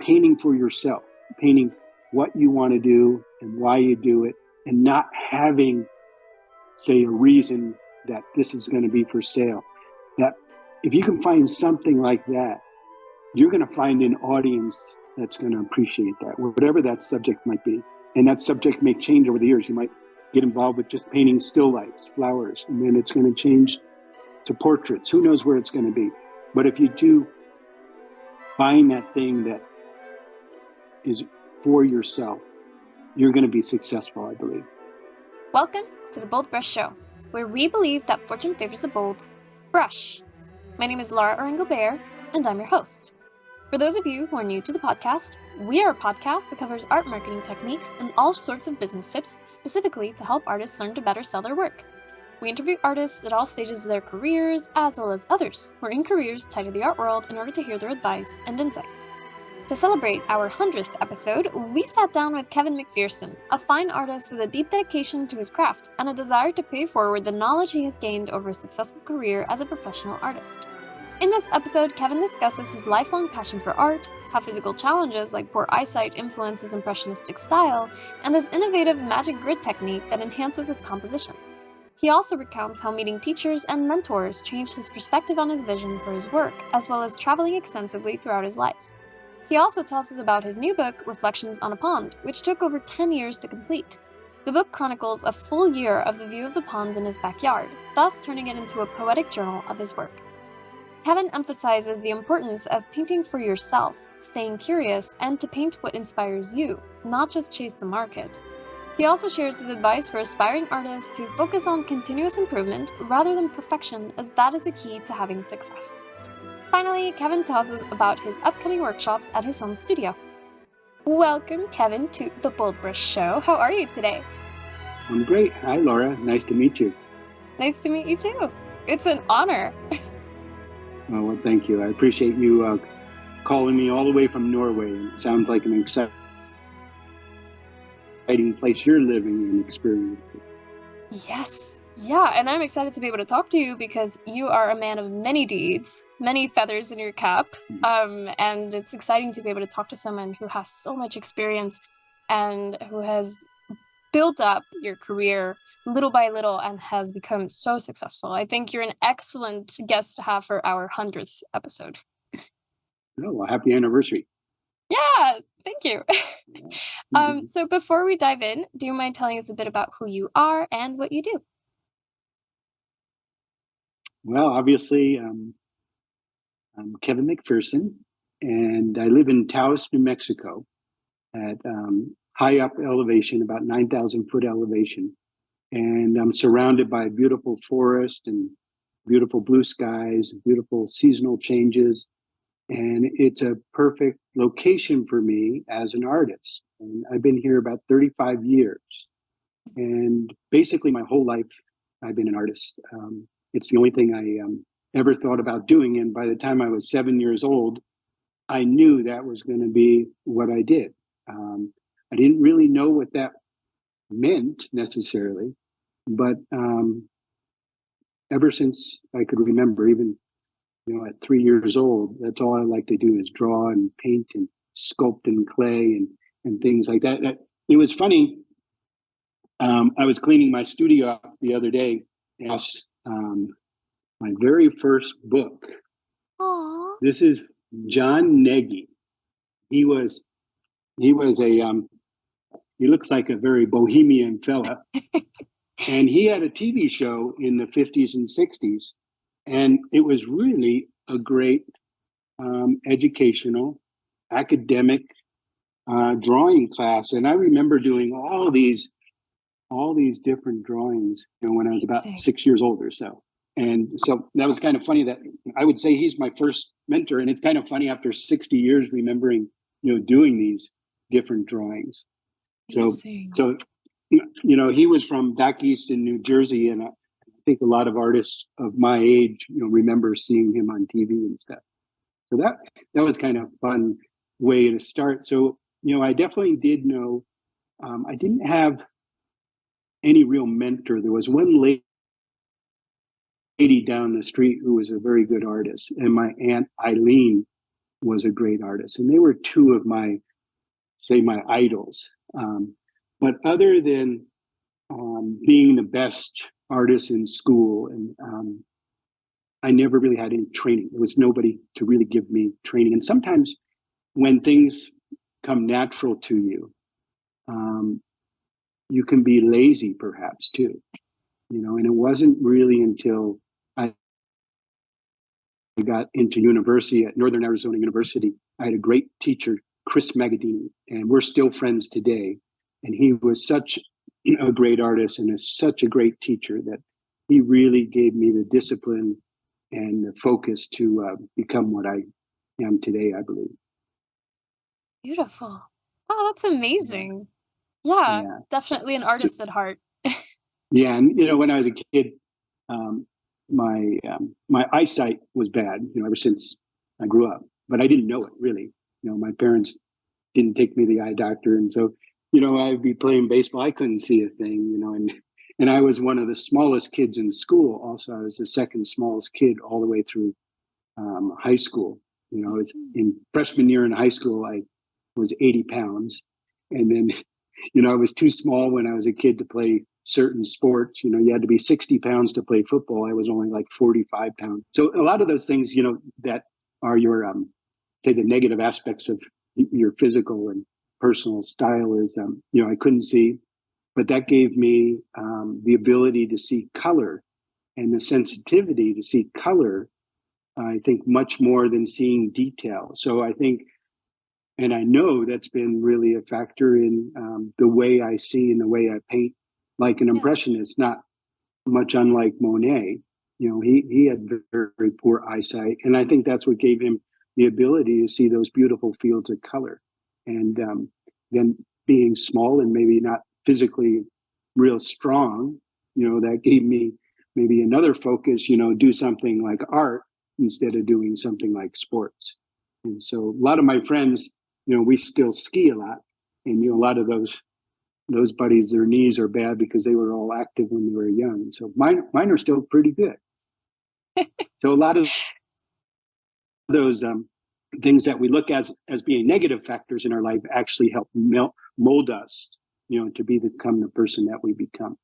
painting for yourself, painting what you want to do and why you do it, and not having, say, a reason that this is going to be for sale. That if you can find something like that, you're going to find an audience that's going to appreciate that, whatever that subject might be. And that subject may change over the years. You might get involved with just painting still lifes, flowers, and then it's going to change to portraits. Who knows where it's going to be? But if you do find that thing that is for yourself, you're going to be successful, I believe. Welcome to the BoldBrush Show, where we believe that fortune favors the bold brush. My name is Laura Orengo-Bear, and I'm your host. For those of you who are new to the podcast, we are a podcast that covers art marketing techniques and all sorts of business tips, specifically to help artists learn to better sell their work. We interview artists at all stages of their careers, as well as others who are in careers tied to the art world in order to hear their advice and insights. To celebrate our 100th episode, we sat down with Kevin Macpherson, a fine artist with a deep dedication to his craft and a desire to pay forward the knowledge he has gained over a successful career as a professional artist. In this episode, Kevin discusses his lifelong passion for art, how physical challenges like poor eyesight influence his impressionistic style, and his innovative magic grid technique that enhances his compositions. He also recounts how meeting teachers and mentors changed his perspective on his vision for his work, as well as traveling extensively throughout his life. He also tells us about his new book, Reflections on a Pond, which took over 10 years to complete. The book chronicles a full year of the view of the pond in his backyard, thus turning it into a poetic journal of his work. Kevin emphasizes the importance of painting for yourself, staying curious, and to paint what inspires you, not just chase the market. He also shares his advice for aspiring artists to focus on continuous improvement rather than perfection, as that is the key to having success. Finally, Kevin tells us about his upcoming workshops at his home studio. Welcome, Kevin, to the BoldBrush Show. How are you today? I'm great. Hi, Laura. Nice to meet you. Nice to meet you too. It's an honor. Oh, well, thank you. I appreciate you calling me all the way from Norway. It sounds like an exciting place you're living and experiencing. Yes. Yeah, and I'm excited to be able to talk to you because you are a man of many deeds, many feathers in your cap, and it's exciting to be able to talk to someone who has so much experience and who has built up your career little by little and has become so successful. I think you're an excellent guest to have for our 100th episode. Oh, well, happy anniversary. Yeah, thank you. So before we dive in, do you mind telling us a bit about who you are and what you do? Well, obviously, I'm Kevin Macpherson, and I live in Taos, New Mexico, at high up elevation, about 9,000 foot elevation. And I'm surrounded by beautiful forest and beautiful blue skies, beautiful seasonal changes. And it's a perfect location for me as an artist. And I've been here about 35 years. And basically my whole life, I've been an artist. It's the only thing I ever thought about doing. And by the time I was 7 years old, I knew that was going to be what I did. I didn't really know what that meant necessarily, but ever since I could remember, even at 3 years old, that's all I like to do is draw and paint and sculpt in clay and things like that. It was funny. I was cleaning my studio up the other day. Yes, my very first book. Aww. This is John Nagy. He was a he looks like a very bohemian fella, and he had a TV show in the 50s and 60s, and it was really a great educational, academic drawing class. And I remember doing all these different drawings when I was about 6 years old or so. And so that was kind of funny that I would say he's my first mentor. And it's kind of funny after 60 years remembering, doing these different drawings. So he was from back east in New Jersey. And I think a lot of artists of my age, remember seeing him on TV and stuff. So that was kind of a fun way to start. So, I definitely did know, I didn't have any real mentor. There was one lady down the street who was a very good artist, and my Aunt Eileen was a great artist, and they were two of my idols. But other than being the best artist in school, and I never really had any training. There was nobody to really give me training. And sometimes when things come natural to you, you can be lazy perhaps too, and it wasn't really until I got into university at Northern Arizona University. I had a great teacher, Chris Magadini, and we're still friends today. And he was such a great artist and such a great teacher that he really gave me the discipline and the focus to become what I am today, I believe. Beautiful. Oh, that's amazing. Yeah, Yeah. definitely an So, artist at heart. yeah. And, when I was a kid, um, my eyesight was bad, ever since I grew up, but I didn't know it really. My parents didn't take me to the eye doctor. And so, I'd be playing baseball. I couldn't see a thing, and I was one of the smallest kids in school. Also, I was the second smallest kid all the way through high school. I was in freshman year in high school, I was 80 pounds. And then, I was too small when I was a kid to play certain sports. You had to be 60 pounds to play football. I was only like 45 pounds. So a lot of those things, that are your, say, the negative aspects of your physical and personal style is, I couldn't see, but that gave me the ability to see color and the sensitivity to see color. I think much more than seeing detail. So I think, and I know that's been really a factor in the way I see and the way I paint. Like an Yeah. impressionist, not much unlike Monet. He had very, very poor eyesight, and I think that's what gave him the ability to see those beautiful fields of color. And then being small and maybe not physically real strong, that gave me maybe another focus. Do something like art instead of doing something like sports. And so a lot of my friends, we still ski a lot, and a lot of those buddies, their knees are bad because they were all active when they were young. So mine are still pretty good. So a lot of those things that we look as being negative factors in our life actually help mold us, to become the person that we become.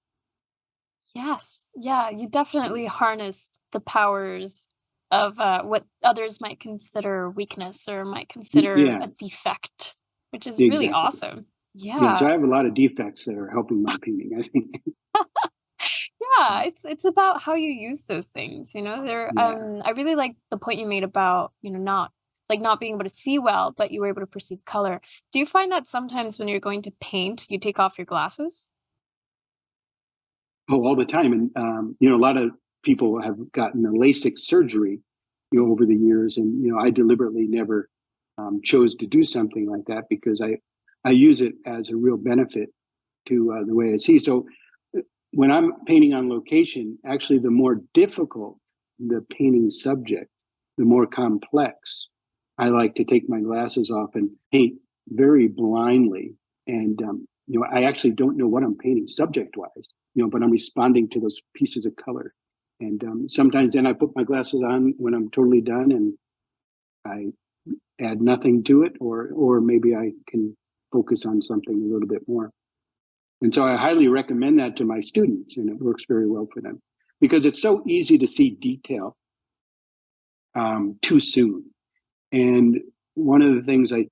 Yes. Yeah, you definitely harnessed the powers of what others might consider weakness or might consider Yeah, a defect, which is really exactly. awesome. Yeah, so Yeah. I have a lot of defects that are helping my painting, I think. Yeah, it's about how you use those things, There Yeah. I really like the point you made about, not being able to see well, but you were able to perceive color. Do you find that sometimes when you're going to paint, you take off your glasses? Oh, all the time. And, a lot of people have gotten a LASIK surgery, over the years. And, I deliberately never chose to do something like that because I use it as a real benefit to the way I see. So when I'm painting on location, actually, the more difficult the painting subject, the more complex, I like to take my glasses off and paint very blindly. And, I actually don't know what I'm painting subject wise, but I'm responding to those pieces of color. And sometimes then I put my glasses on when I'm totally done and I add nothing to it, or maybe I can focus on something a little bit more. And so I highly recommend that to my students, and it works very well for them because it's so easy to see detail too soon. And one of the things I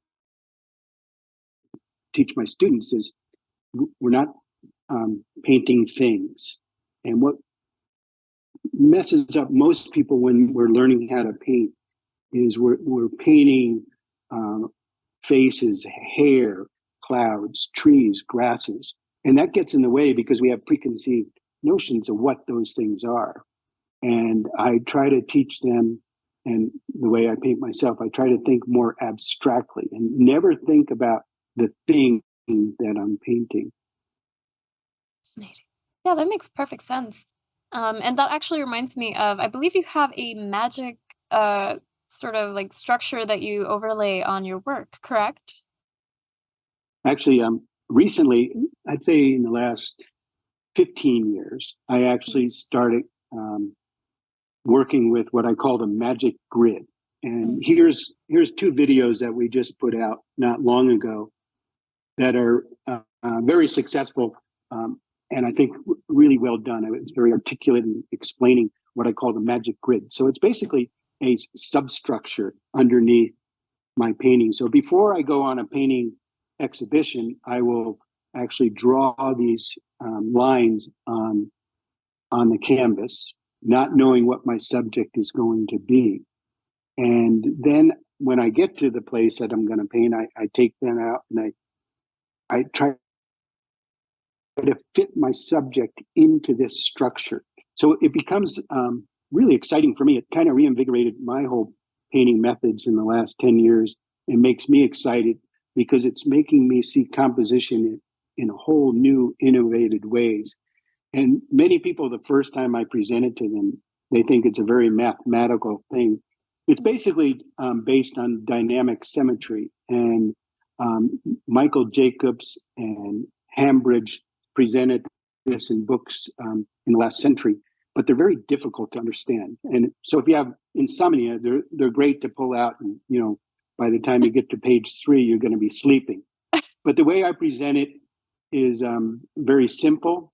teach my students is we're not painting things. And what messes up most people when we're learning how to paint is we're painting um, faces, hair, clouds, trees, grasses. And that gets in the way because we have preconceived notions of what those things are. And I try to teach them, and the way I paint myself, I try to think more abstractly and never think about the thing that I'm painting. Fascinating. Yeah, that makes perfect sense. And that actually reminds me of, I believe you have a magic sort of like structure that you overlay on your work, correct? Actually, recently, I'd say in the last 15 years, I Mm. actually started working with what I call the magic grid. And here's two videos that we just put out not long ago that are very successful, and I think really well done. It's very articulate in explaining what I call the magic grid. So it's basically a substructure underneath my painting. So before I go on a painting exhibition, I will actually draw these lines on the canvas, not knowing what my subject is going to be. And then when I get to the place that I'm going to paint, I take them out and I try to fit my subject into this structure. So it becomes really exciting for me. It kind of reinvigorated my whole painting methods in the last 10 years and makes me excited because it's making me see composition in a whole new, innovative ways. And many people, the first time I present it to them, they think it's a very mathematical thing. It's basically based on dynamic symmetry. And Michael Jacobs and Hambridge presented this in books in the last century, but they're very difficult to understand. And so if you have insomnia, they're great to pull out. And, by the time you get to page 3, you're going to be sleeping. But the way I present it is very simple,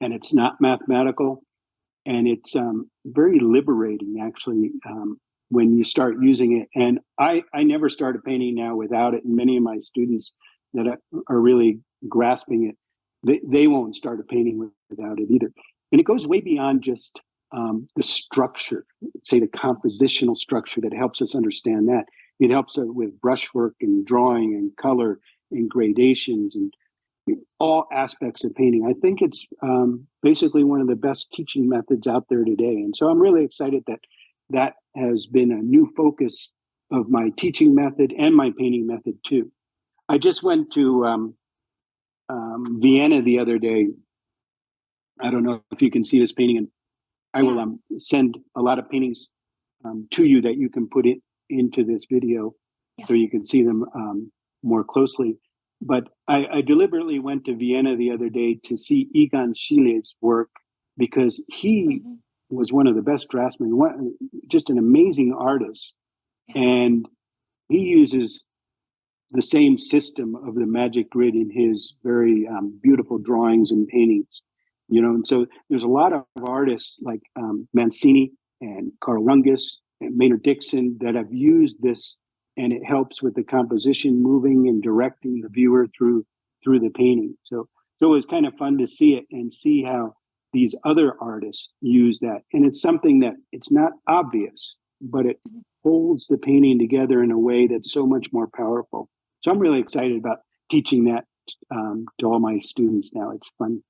and it's not mathematical, and it's very liberating, actually, when you start using it. And I never start a painting now without it, and many of my students that are really grasping it, they won't start a painting without it either. And it goes way beyond just the structure, say the compositional structure that helps us understand that. It helps with brushwork and drawing and color and gradations and all aspects of painting. I think it's basically one of the best teaching methods out there today. And so I'm really excited that has been a new focus of my teaching method and my painting method too. I just went to Vienna the other day. I don't know if you can see this painting, and I will send a lot of paintings to you that you can put it into this video so you can see them more closely. But I deliberately went to Vienna the other day to see Egon Schiele's work because he was one of the best draftsmen, just an amazing artist. And he uses the same system of the magic grid in his very beautiful drawings and paintings. And so there's a lot of artists like Mancini and Carl Rungus and Maynard Dixon that have used this, and it helps with the composition, moving and directing the viewer through the painting. So it was kind of fun to see it and see how these other artists use that. And it's something that it's not obvious, but it holds the painting together in a way that's so much more powerful. So I'm really excited about teaching that to all my students now. It's fun.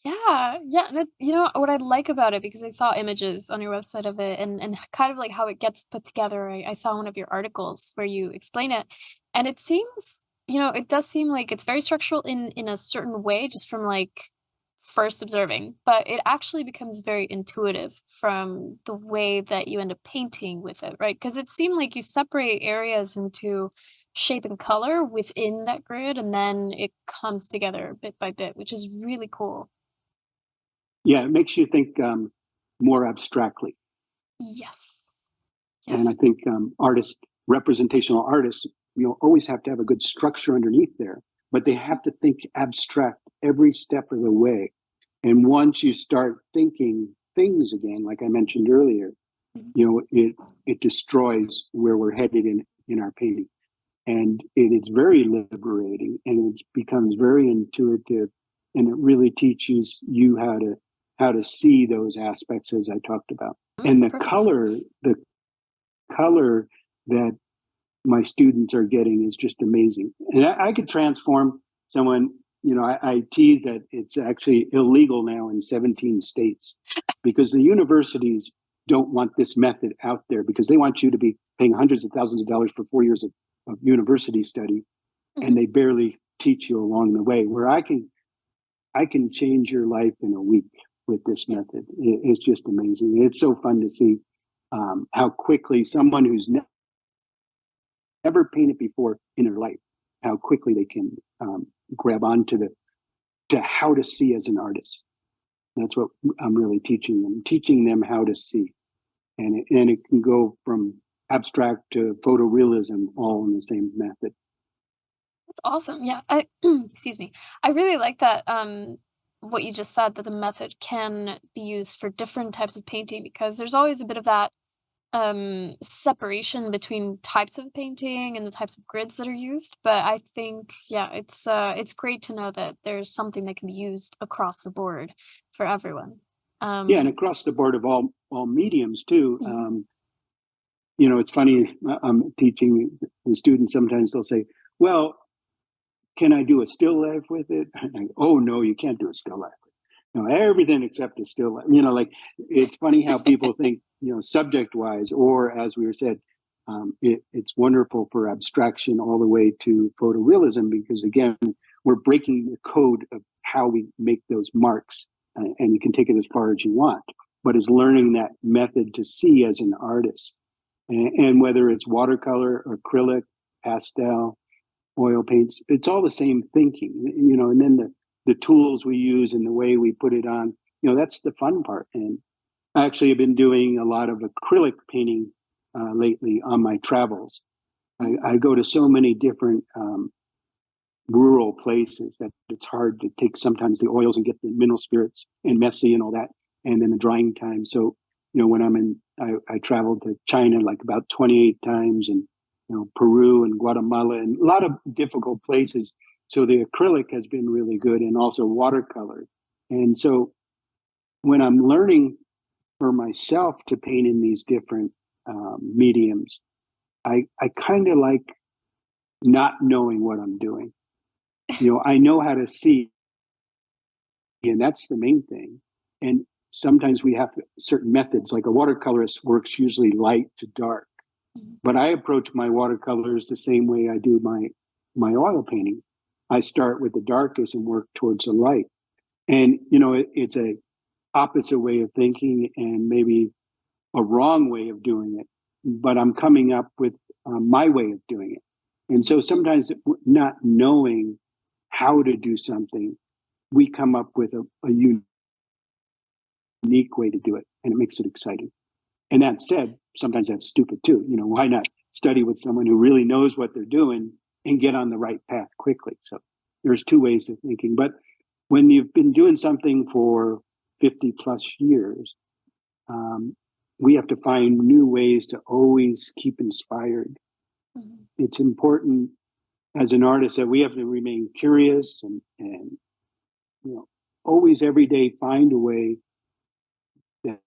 Yeah, yeah, and what I like about it, because I saw images on your website of it, and kind of like how it gets put together. I saw one of your articles where you explain it, and it seems, it does seem like it's very structural in a certain way, just from like first observing, but it actually becomes very intuitive from the way that you end up painting with it, right? Because it seemed like you separate areas into shape and color within that grid, and then it comes together bit by bit, which is really cool. Yeah, it makes you think more abstractly. Yes. And Yes. I think representational artists, always have to have a good structure underneath there, but they have to think abstract every step of the way. And once you start thinking things again, like I mentioned earlier, it destroys where we're headed in our painting. And it is very liberating, and it becomes very intuitive, and it really teaches you how to see those aspects as I talked about. Makes And the perfect color, sense. that my students are getting is just amazing. And I could transform someone. I tease that it's actually illegal now in 17 states because the universities don't want this method out there because they want you to be paying hundreds of thousands of dollars for 4 years of university study, and they barely teach you along the way. Where I can change your life in a week with this method. It's just amazing. It's so fun to see how quickly someone who's never painted before in their life, how quickly they can grab onto to how to see as an artist. That's what I'm really teaching them how to see. And it can go from abstract to photorealism all in the same method. That's awesome. Yeah. Excuse me. I really like that what you just said, that the method can be used for different types of painting, because there's always a bit of that separation between types of painting and the types of grids that are used. But I think, yeah, it's great to know that there's something that can be used across the board for everyone. Yeah, and Um across the board of all mediums too. mhm. It's funny. I'm teaching the students. Sometimes they'll say, "Well, can I do a still life with it?" Oh no, you can't do a still life. No, everything except a still life. Like it's funny how people think, subject wise, or as we were said, it's wonderful for abstraction all the way to photorealism, because again, we're breaking the code of how we make those marks, and you can take it as far as you want. But it's learning that method to see as an artist, and whether it's watercolor, acrylic, pastel, oil paints, it's all the same thinking, and then the tools we use and the way we put it on, that's the fun part. And I actually have been doing a lot of acrylic painting lately on my travels. I go to so many different rural places that it's hard to take sometimes the oils and get the mineral spirits and messy and all that, and then the drying time. So, when I traveled to China like about 28 times, and Peru and Guatemala and a lot of difficult places. So the acrylic has been really good, and also watercolor. And so when I'm learning for myself to paint in these different mediums, I kind of like not knowing what I'm doing. I know how to see, and that's the main thing. And sometimes we have certain methods, like a watercolorist works usually light to dark, Mhm. but I approach my watercolors the same way I do my oil painting. I start with the darkest and work towards the light. And it's a opposite way of thinking, and maybe a wrong way of doing it, but I'm coming up with my way of doing it. And so sometimes, not knowing how to do something, we come up with a unique way to do it, and it makes it exciting. And that said, sometimes that's stupid too. Why not study with someone who really knows what they're doing and get on the right path quickly? So there's two ways of thinking. But when you've been doing something for 50 plus years, um, we have to find new ways to always keep inspired. Mhm. It's important as an artist that we have to remain curious, and always every day find a way that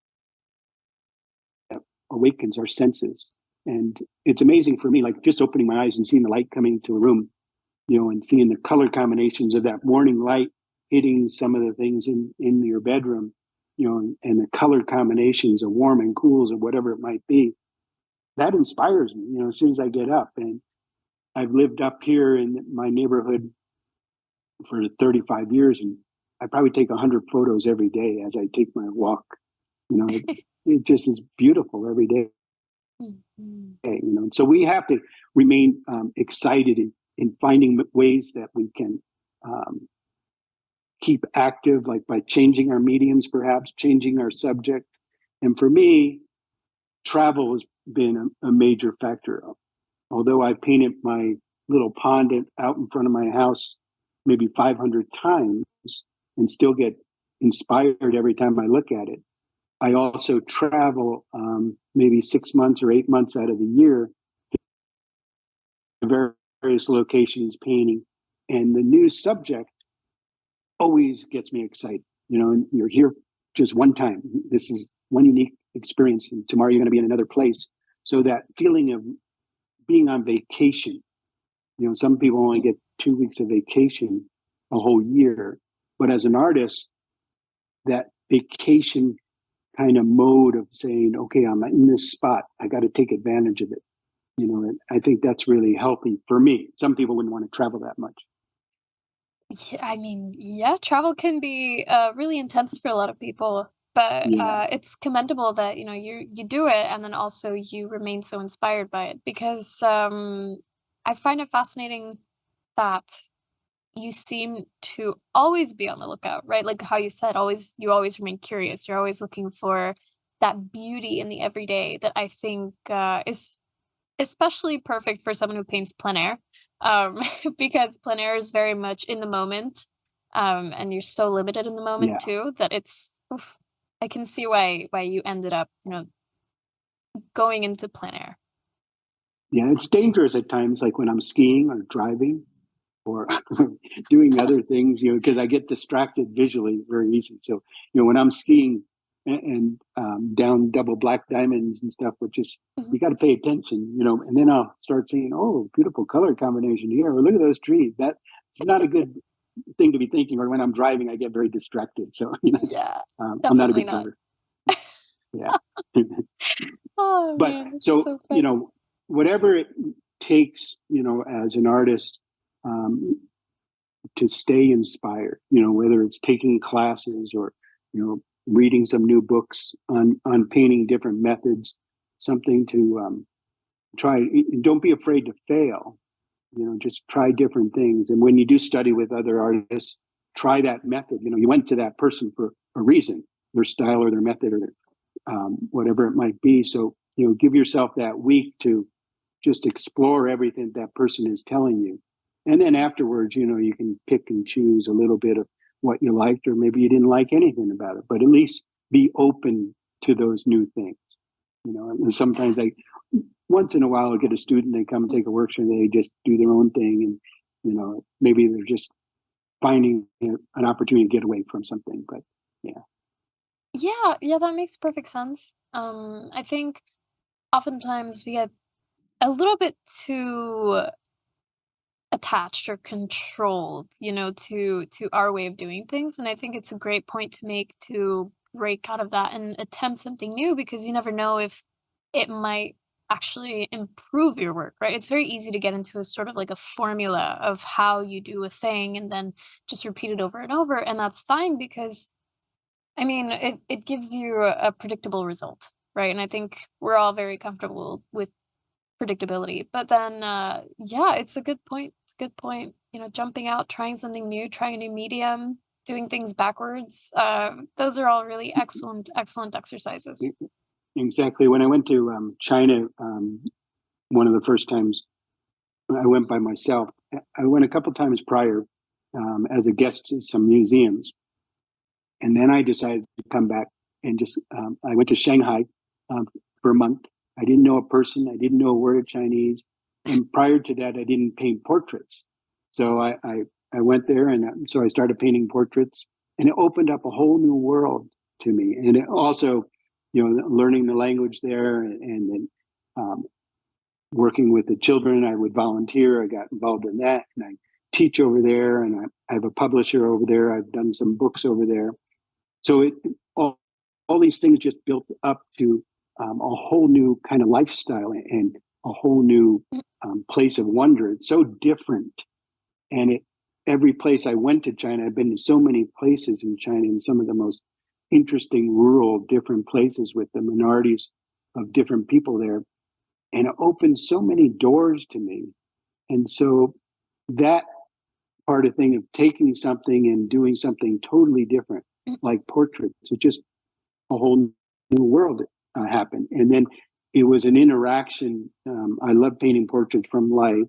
awakens our senses. And it's amazing for me, like just opening my eyes and seeing the light coming to a room, and seeing the color combinations of that morning light hitting some of the things in your bedroom, and the color combinations of warm and cools or whatever it might be. That inspires me, as soon as I get up. And I've lived up here in my neighborhood for 35 years, and I probably take 100 photos every day as I take my walk. It just is beautiful every day. Mhm. So we have to remain excited in finding ways that we can um, keep active, like by changing our mediums, perhaps changing our subject. And for me, travel has been a major factor. Although I painted my little pond out in front of my house maybe 500 times and still get inspired every time I look at it, I also travel maybe 6 months or 8 months out of the year to various locations painting. And the new subject always gets me excited. And you're here just one time. This is one unique experience, and tomorrow you're going to be in another place. So that feeling of being on vacation, some people only get 2 weeks of vacation a whole year. But as an artist, that vacation kind of mode of saying, okay, I'm in this spot, I got to take advantage of it. And I think that's really healthy for me. Some people wouldn't want to travel that much. Yeah, I mean, yeah, travel can be really intense for a lot of people, but Yeah. it's commendable that you do it, and then also you remain so inspired by it, because I find it fascinating that you seem to always be on the lookout, right? Like how you said, you always remain curious. You're always looking for that beauty in the everyday that I think is especially perfect for someone who paints plein air, um, because plein air is very much in the moment, and you're so limited in the moment Yeah. too that it's. Oof, I can see why you ended up, going into plein air. Yeah, it's dangerous at times, like when I'm skiing or driving or doing other things, because I get distracted visually very easy. So, when I'm skiing and down double black diamonds and stuff, which is, Mhm. you got to pay attention, and then I'll start seeing, oh, beautiful color combination here. Or look at those trees. That's not a good thing to be thinking. Or when I'm driving, I get very distracted. So, Yeah, I'm not a definitely good not. driver. Yeah. Oh But man, it's so, so funny. whatever it takes, as an artist, to stay inspired, whether it's taking classes or, reading some new books on painting different methods, something to try. And don't be afraid to fail, just try different things. And when you do study with other artists, try that method. You went to that person for a reason, their style or their method or whatever it might be. So, give yourself that week to just explore everything that person is telling you. And then afterwards, you can pick and choose a little bit of what you liked, or maybe you didn't like anything about it, but at least be open to those new things. And sometimes once in a while, I'll get a student, they come and take a workshop, and they just do their own thing. And, maybe they're just finding an opportunity to get away from something. But yeah. Yeah, yeah, that makes perfect sense. I think oftentimes we get a little bit too attached or controlled, to our way of doing things. And I think it's a great point to make to break out of that and attempt something new because you never know if it might actually improve your work, right? It's very easy to get into a sort of like a formula of how you do a thing and then just repeat it over and over. And that's fine because I mean it gives you a predictable result, right? And I think we're all very comfortable with predictability. But then, yeah, it's a good point. It's a good point. Jumping out, trying something new, trying a new medium, doing things backwards. Those are all really excellent, excellent exercises. Exactly. When I went to China, one of the first times I went by myself. I went a couple times prior as a guest to some museums, and then I decided to come back and just. I went to Shanghai um, for a month. I didn't know a person. I didn't know a word of Chinese, and prior to that, I didn't paint portraits. So I went there, and so I started painting portraits, and it opened up a whole new world to me. And it also, learning the language there, and then um, working with the children. I would volunteer. I got involved in that, and I teach over there, and I have a publisher over there. I've done some books over there. So all these things just built up to a whole new kind of lifestyle and a whole new place of wonder. It's so different, and every place I went to China, I've been to so many places in China, and some of the most interesting rural different places with the minorities of different people there, and it opened so many doors to me. And so that part of thing of taking something and doing something totally different, like portraits, it just a whole new world happened. And then it was an interaction. I love painting portraits from life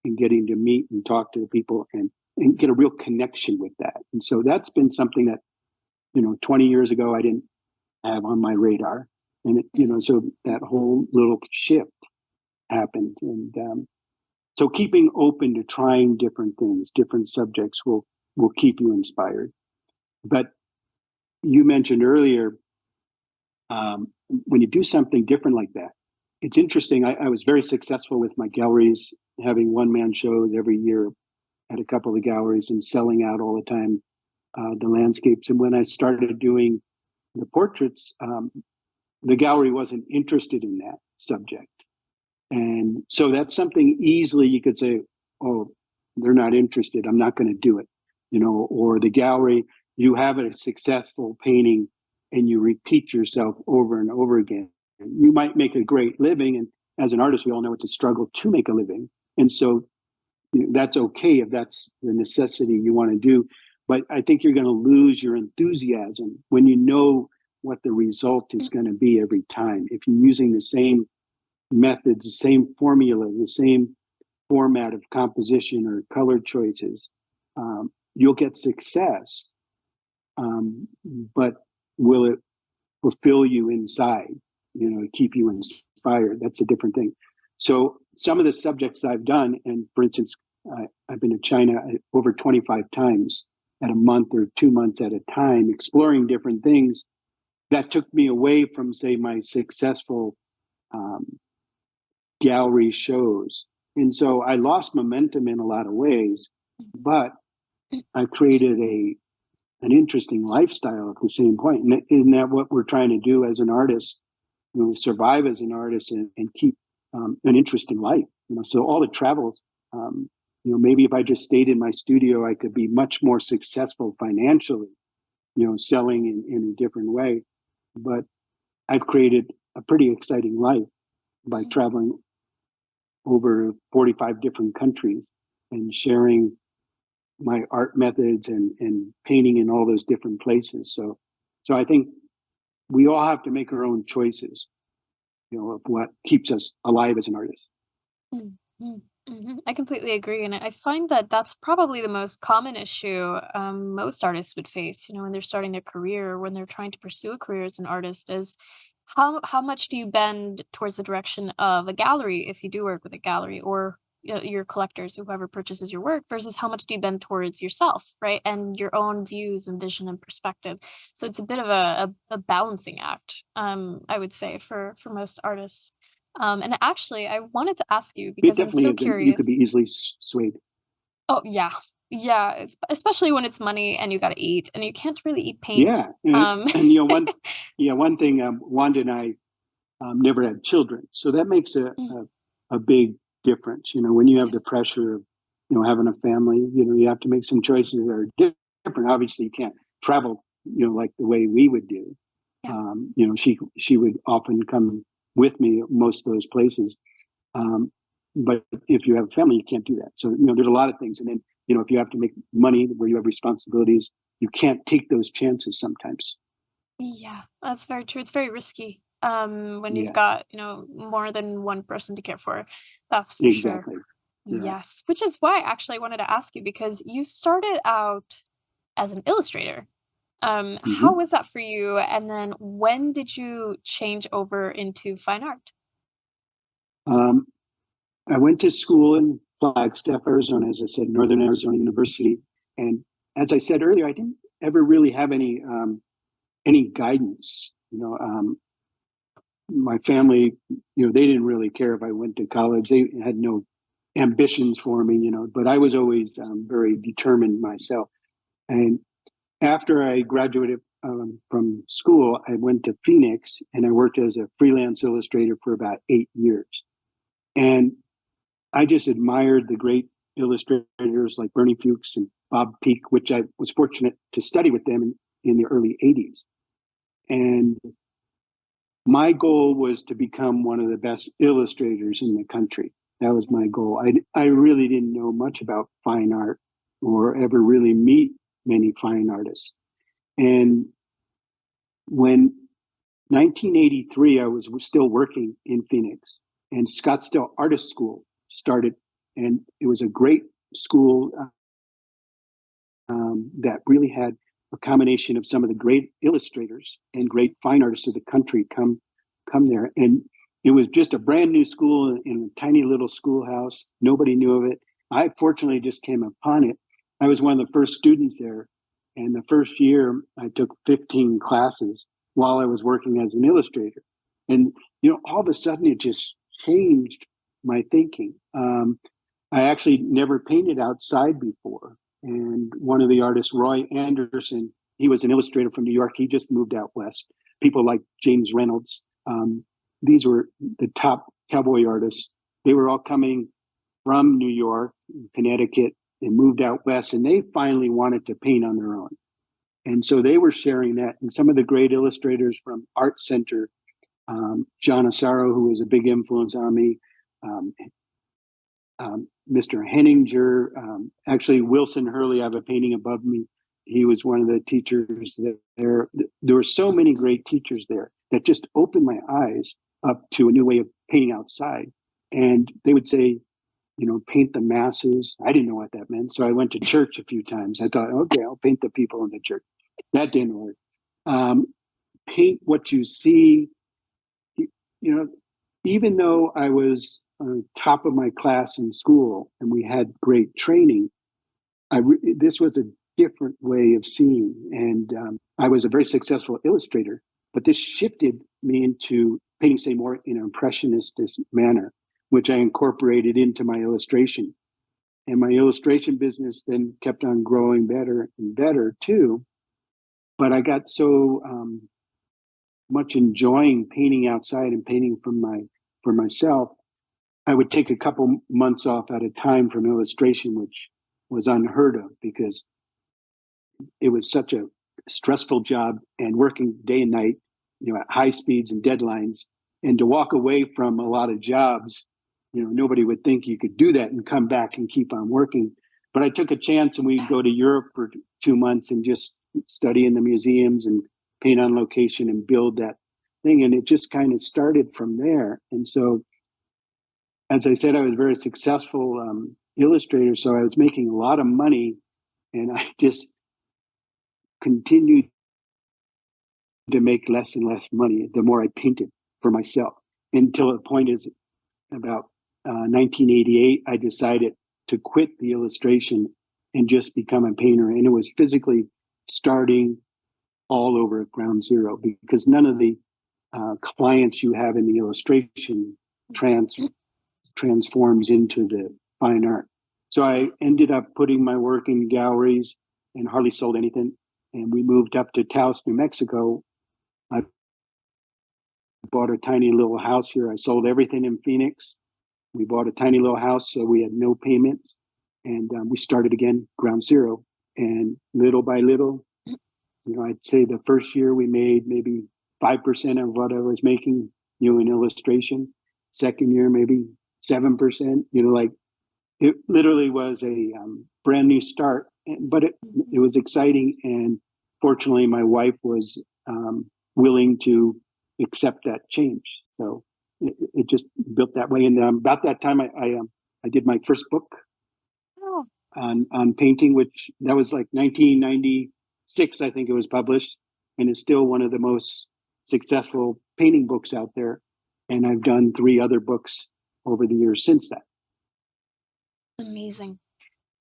and getting to meet and talk to the people and get a real connection with that. And so that's been something that, 20 years ago, I didn't have on my radar. And, so that whole little shift happened. And so keeping open to trying different things, different subjects will keep you inspired. But you mentioned earlier, when you do something different like that, it's interesting. I was very successful with my galleries, having one man shows every year at a couple of galleries and selling out all the time, the landscapes. And when I started doing the portraits, the gallery wasn't interested in that subject. And so that's something easily you could say, oh, they're not interested. I'm not going to do it. Or the gallery, you have a successful painting and you repeat yourself over and over again. You might make a great living. And as an artist, we all know it's a struggle to make a living. And so that's okay if that's the necessity you want to do. But I think you're going to lose your enthusiasm when you know what the result is going to be every time. If you're using the same methods, the same formula, the same format of composition or color choices, you'll get success. But will it fulfill you inside, keep you inspired? That's a different thing. So some of the subjects I've done, and for instance, I've been to China over 25 times at a month or 2 months at a time, exploring different things that took me away from, say, my successful gallery shows. And so I lost momentum in a lot of ways, but I created an interesting lifestyle at the same point. And isn't that what we're trying to do as an artist? Survive as an artist and keep an interesting life. So all the travels, maybe if I just stayed in my studio, I could be much more successful financially, selling in a different way. But I've created a pretty exciting life by traveling over 45 different countries and sharing my art methods and painting in all those different places. So I think we all have to make our own choices, of what keeps us alive as an artist. I completely agree, and I find that that's probably the most common issue most artists would face. When they're starting their career, when they're trying to pursue a career as an artist, is how much do you bend towards the direction of a gallery if you do work with a gallery, or your collectors, whoever purchases your work, versus how much do you bend towards yourself, right, and your own views and vision and perspective. So it's a bit of a balancing act, I would say, for most artists. And actually, I wanted to ask you It because I'm definitely so is. You could curious. be easily swayed. Oh yeah, yeah, especially when it's money and you got to eat, and you can't really eat paint. Yeah, and one thing, Wanda and I never had children, so that makes a big difference. When you have the pressure of having a family, you have to make some choices that are different. Obviously, you can't travel, like the way we would do. Yeah. She would often come with me most of those places. But if you have a family, you can't do that. So there's a lot of things, and then if you have to make money where you have responsibilities, you can't take those chances sometimes. Yeah, that's very true. It's very risky, when you've Yeah, got, more than one person to care for. That's for sure. exactly. Yeah. Yes, which is why actually I wanted to ask you because you started out as an illustrator. How hmm was that for you? And then when did you change over into fine art? Um, I went to school in Flagstaff, Arizona, as I said, Northern Arizona University, and as I said earlier, I didn't ever really have any guidance. My family, they didn't really care if I went to college. They had no ambitions for me, but I was always very determined myself. And after I graduated from school, I went to Phoenix and I worked as a freelance illustrator for about 8 years. And I just admired the great illustrators like Bernie Fuchs and Bob Peak, which I was fortunate to study with them in the early 80s. And my goal was to become one of the best illustrators in the country. That was my goal. I really didn't know much about fine art or ever really meet many fine artists. And when 1983, I was still working in Phoenix, and Scottsdale Artist School started, and it was a great school that really had a combination of some of the great illustrators and great fine artists of the country come there. And it was just a brand new school in a tiny little schoolhouse. Nobody knew of it. I fortunately just came upon it. I was one of the first students there. And the first year, I took 15 classes while I was working as an illustrator. And, all of a sudden, it just changed my thinking. I actually never painted outside before. And one of the artists, Roy Anderson, he was an illustrator from New York. He just moved out west. People like James Reynolds. These were the top cowboy artists. They were all coming from New York, Connecticut, and moved out west. And they finally wanted to paint on their own. And so they were sharing that. And some of the great illustrators from Art Center, John Asaro, who was a big influence on me, um, Mr. Henninger, actually Wilson Hurley. I have a painting above me. He was one of the teachers there. There were so many great teachers there that just opened my eyes up to a new way of painting outside. And they would say, paint the masses. I didn't know what that meant. So I went to church a few times. I thought, okay, I'll paint the people in the church. That didn't work. Paint what you see. Even though I was top of my class in school and we had great training, this was a different way of seeing. And I was a very successful illustrator, but this shifted me into painting, say, more in an impressionistic manner, which I incorporated into my illustration. And my illustration business then kept on growing better and better too. But I got so much enjoying painting outside and painting for myself, I would take a couple months off at a time from illustration, which was unheard of because it was such a stressful job and working day and night, at high speeds and deadlines. And to walk away from a lot of jobs, nobody would think you could do that and come back and keep on working. But I took a chance and we'd go to Europe for 2 months and just study in the museums and paint on location and build that thing. And it just kind of started from there. And so, as I said, I was a very successful illustrator. So I was making a lot of money and I just continued to make less and less money the more I painted for myself, until the point is about 1988, I decided to quit the illustration and just become a painter. And it was physically starting all over at ground zero because none of the clients you have in the illustration transforms into the fine art. So I ended up putting my work in galleries and hardly sold anything. And we moved up to Taos, New Mexico. I bought a tiny little house here. I sold everything in Phoenix. We bought a tiny little house, so we had no payments. And we started again, ground zero. And little by little, I'd say the first year we made maybe 5% of what I was making, in illustration. Second year, maybe 7%, like it literally was a brand new start, but it was exciting. And fortunately, my wife was willing to accept that change. So it just built that way. And about that time, I did my first book Oh, on painting, which that was like 1996, I think it was published, and it's still one of the most successful painting books out there. And I've done 3 other books over the years since that. amazing.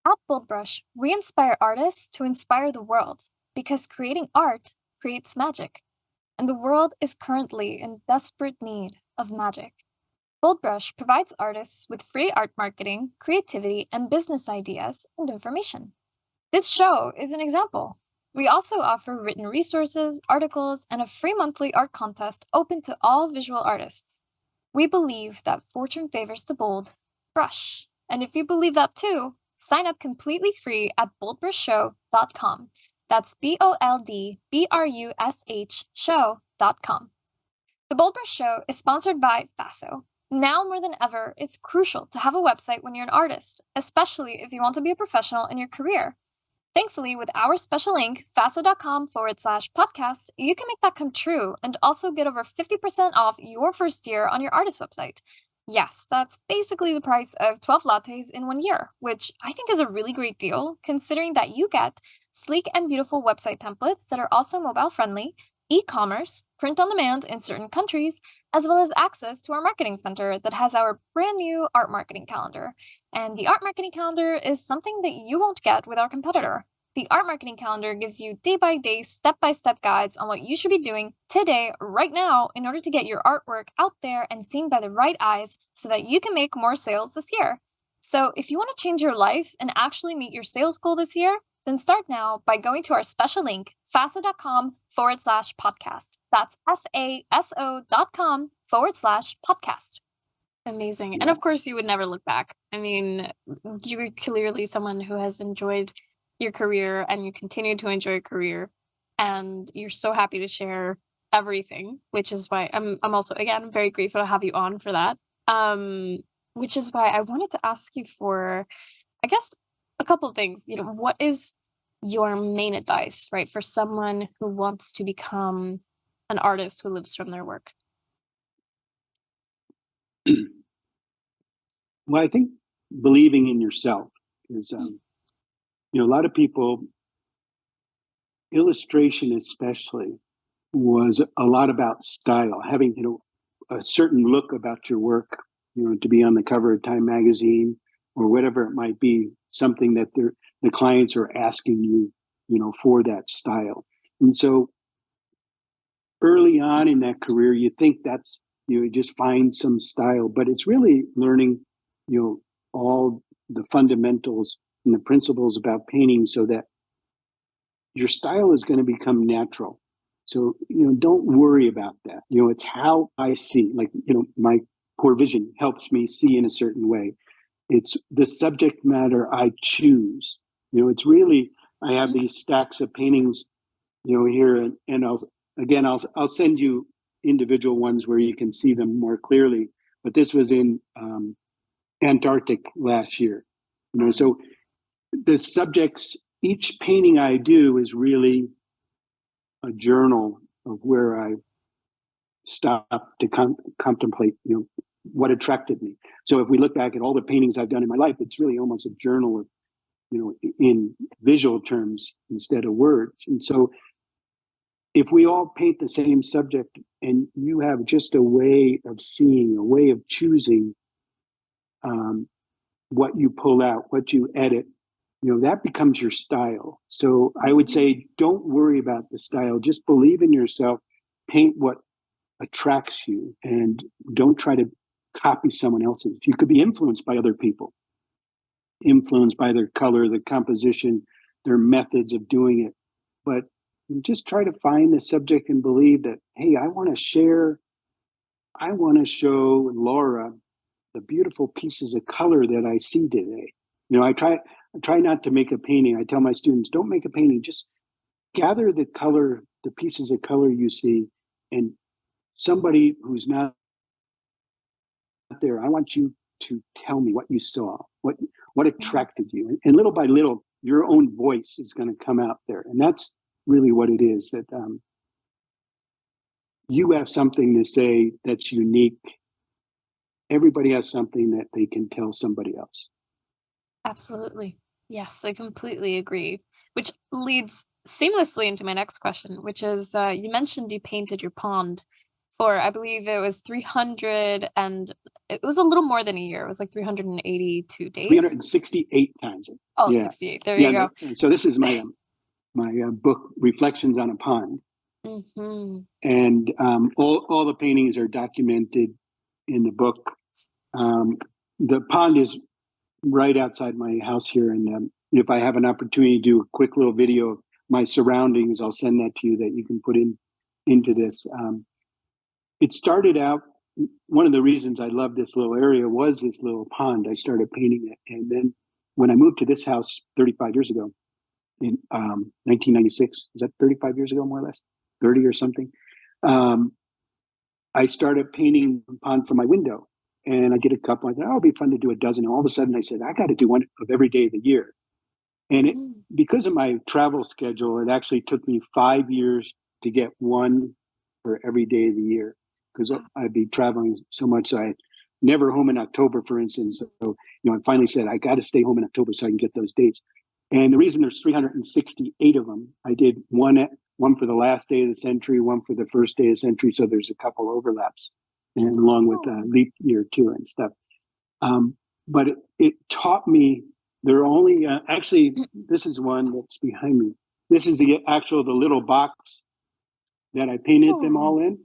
At BoldBrush, we inspire artists to inspire the world because creating art creates magic, and the world is currently in desperate need of magic. BoldBrush provides artists with free art marketing, creativity, and business ideas and information. This show is an example. We also offer written resources, articles, and a free monthly art contest open to all visual artists. We believe that fortune favors the bold brush. And if you believe that too, sign up completely free at boldbrushshow.com. That's BoldBrush show.com. The BoldBrush Show is sponsored by Faso. Now more than ever, it's crucial to have a website when you're an artist, especially if you want to be a professional in your career. Thankfully, with our special link, faso.com/podcast, you can make that come true and also get over 50% off your first year on your artist website. Yes, that's basically the price of 12 lattes in 1 year, which I think is a really great deal, considering that you get sleek and beautiful website templates that are also mobile friendly, e-commerce, print on demand in certain countries, as well as access to our marketing center that has our brand new art marketing calendar. And the art marketing calendar is something that you won't get with our competitor. The art marketing calendar gives you day by day, step by step guides on what you should be doing today, right now, in order to get your artwork out there and seen by the right eyes so that you can make more sales this year. So, if you want to change your life and actually meet your sales goal this year, then start now by going to our special link, faso.com/podcast. That's faso.com/podcast. Amazing. And Yeah. of course, you would never look back. I mean, you're clearly someone who has enjoyed your career and you continue to enjoy your career. And you're so happy to share everything, which is why I'm also, again, very grateful to have you on for that. Which is why I wanted to ask you for, I guess, a couple things. What is your main advice, right, for someone who wants to become an artist who lives from their work? Well, I think believing in yourself is, a lot of people, illustration especially, was a lot about style, having, a certain look about your work, to be on the cover of Time magazine or whatever it might be, something that the clients are asking you, for that style. And so early on in that career, you think that's, just find some style, but it's really learning, all the fundamentals and the principles about painting so that your style is going to become natural. So, don't worry about that. It's how I see, like, my poor vision helps me see in a certain way. It's the subject matter I choose. It's really, I have these stacks of paintings, here, and I'll send you individual ones where you can see them more clearly. But this was in Antarctic last year. So the subjects, each painting I do is really a journal of where I stopped to contemplate, what attracted me. So if we look back at all the paintings I've done in my life, it's really almost a journal of, in visual terms instead of words. And so if we all paint the same subject and you have just a way of seeing, a way of choosing what you pull out, what you edit, that becomes your style. So I would say, don't worry about the style. Just believe in yourself, paint what attracts you, and don't try to copy someone else's. You could be influenced by other people, influenced by their color, the composition, their methods of doing it. But just try to find the subject and believe that, hey, I want to show Laura the beautiful pieces of color that I see today. I try not to make a painting. I tell my students, don't make a painting, just gather the color, the pieces of color you see, and somebody who's not there, I want you to tell me what you saw, what attracted you. And little by little, your own voice is going to come out there. And that's really what it is, that you have something to say that's unique. Everybody has something that they can tell somebody else. Absolutely. Yes, I completely agree. Which leads seamlessly into my next question, which is you mentioned you painted your pond for, I believe it was 300, and it was a little more than a year. It was like 382 days. 368 times. Oh, Yeah. 68. There you Yeah. go. So this is my book, Reflections on a Pond. Hmm. And all the paintings are documented in the book. The pond is right outside my house here, and if I have an opportunity to do a quick little video of my surroundings, I'll send that to you that you can put into this. It started out, one of the reasons I loved this little area was this little pond. I started painting it, and then when I moved to this house 35 years ago, in 1996, is that 35 years ago, more or less, 30 or something? I started painting the pond from my window, and I did a couple. I thought, oh, it'll be fun to do a dozen. And all of a sudden, I said, I got to do one of every day of the year. And because of my travel schedule, it actually took me 5 years to get one for every day of the year, because I'd be traveling so much. So I never home in October, for instance. So, I finally said, I got to stay home in October so I can get those dates. And the reason there's 368 of them, I did one for the last day of the century, one for the first day of the century. So there's a couple overlaps, and along with leap year too and stuff. But it taught me, there are only, actually, this is one that's behind me. This is the little box that I painted them all in.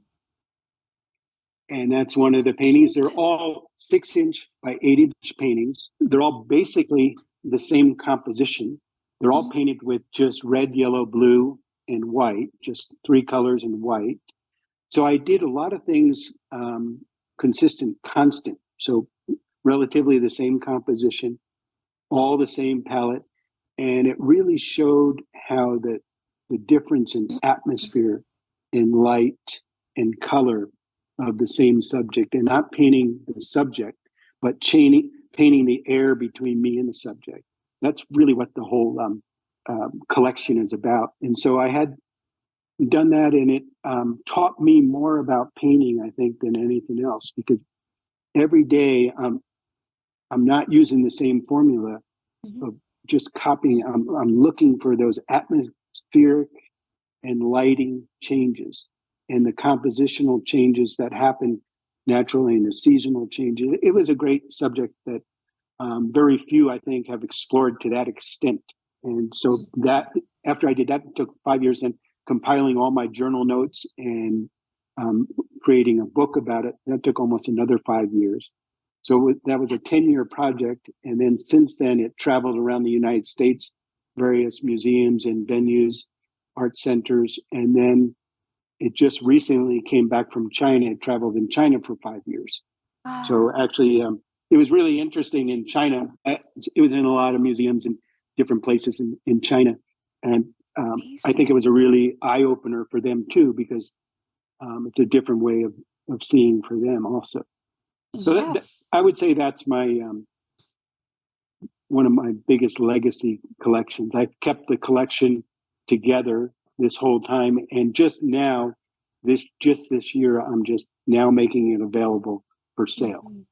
And that's one of the paintings. They're all 6-inch by 8-inch paintings. They're all basically the same composition. They're all painted with just red, yellow, blue, and white, just 3 colors in white. So I did a lot of things consistent, constant. So relatively the same composition, all the same palette. And it really showed how the difference in atmosphere, in light, and color of the same subject, and not painting the subject, but painting the air between me and the subject. That's really what the whole collection is about. And so I had done that, and it taught me more about painting, I think, than anything else, because every day I'm not using the same formula Mhm. of just copying. I'm looking for those atmospheric and lighting changes and the compositional changes that happen naturally and the seasonal changes. It was a great subject that very few, I think, have explored to that extent. And so that after I did that, it took 5 years and compiling all my journal notes and creating a book about it. That took almost another 5 years. So that was a 10-year project. And then since then, it traveled around the United States, various museums and venues, art centers. And then it just recently came back from China. It traveled in China for 5 years. So Wow. actually, it was really interesting in China. It was in a lot of museums and different places in China. And I think it Amazing. was a really eye opener for them too, because it's a different way of seeing for them also. So Yes. I would say that's my one of my biggest legacy collections. I've kept the collection together this whole time, and just now, this year, I'm just now making it available for sale. Mhm.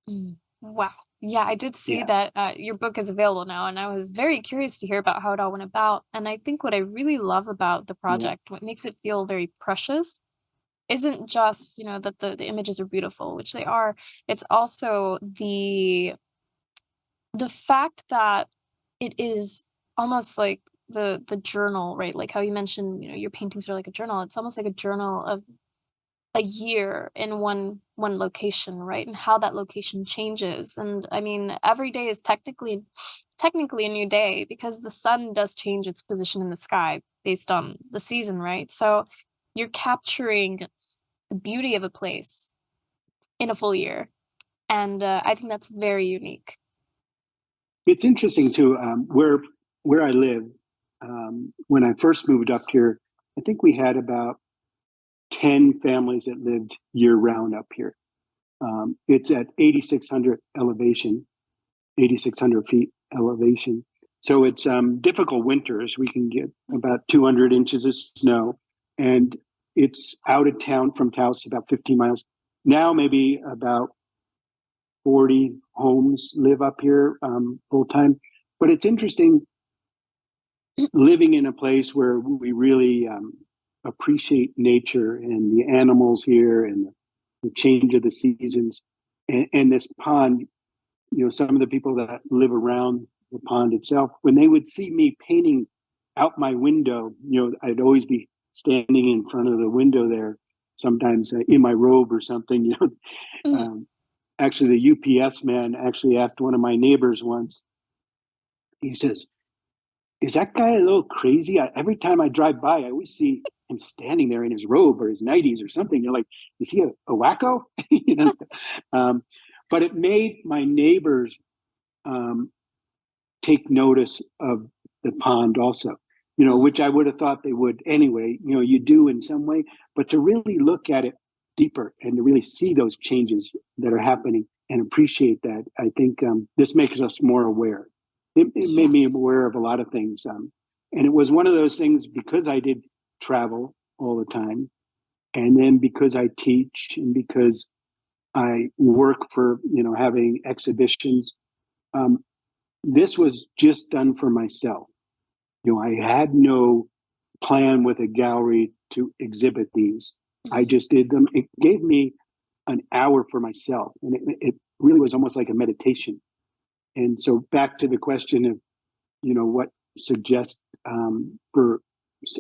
Mm. Wow. Yeah, I did see Yeah, that your book is available now, and I was very curious to hear about how it all went about. And I think what I really love about the yeah. project, what makes it feel very precious, isn't just, that the images are beautiful, which they are. It's also the fact that it is almost like the journal, right? Like how you mentioned, your paintings are like a journal. It's almost like a journal of a year in one location, right? And how that location changes. And I mean, every day is technically a new day because the sun does change its position in the sky based on the season, right? So you're capturing the beauty of a place in a full year. And I think that's very unique. It's interesting too. Where I live, when I first moved up here, I think we had about 10 families that lived year round up here. It's at 8,600 elevation, 8,600 feet elevation. So it's difficult winters. We can get about 200 inches of snow, and it's out of town from Taos, about 15 miles. Now, maybe about 40 homes live up here full time. But it's interesting living in a place where we really appreciate nature and the animals here and the change of the seasons. And this pond, some of the people that live around the pond itself, when they would see me painting out my window, I'd always be standing in front of the window there, sometimes in my robe or something. Mhm. Um, actually, the UPS man actually asked one of my neighbors once. He says, "Is that guy a little crazy? Every time I drive by, I always see him standing there in his robe or his nighties or something." You're like, "Is he a wacko?" you know. Um, but it made my neighbors um, take notice of the pond also, Mhm. which I would have thought they would anyway. You do in some way, but to really look at it deeper and to really see those changes that are happening and appreciate that, I think this makes us more aware. It made me Yes. aware of a lot of things. And it was one of those things because I did travel all the time. And then because I teach and because I work for, having exhibitions, um, this was just done for myself. I had no plan with a gallery to exhibit these. I Mhm. just did them. It gave me an hour for myself, and it really was almost like a meditation. And so, back to the question of what suggests for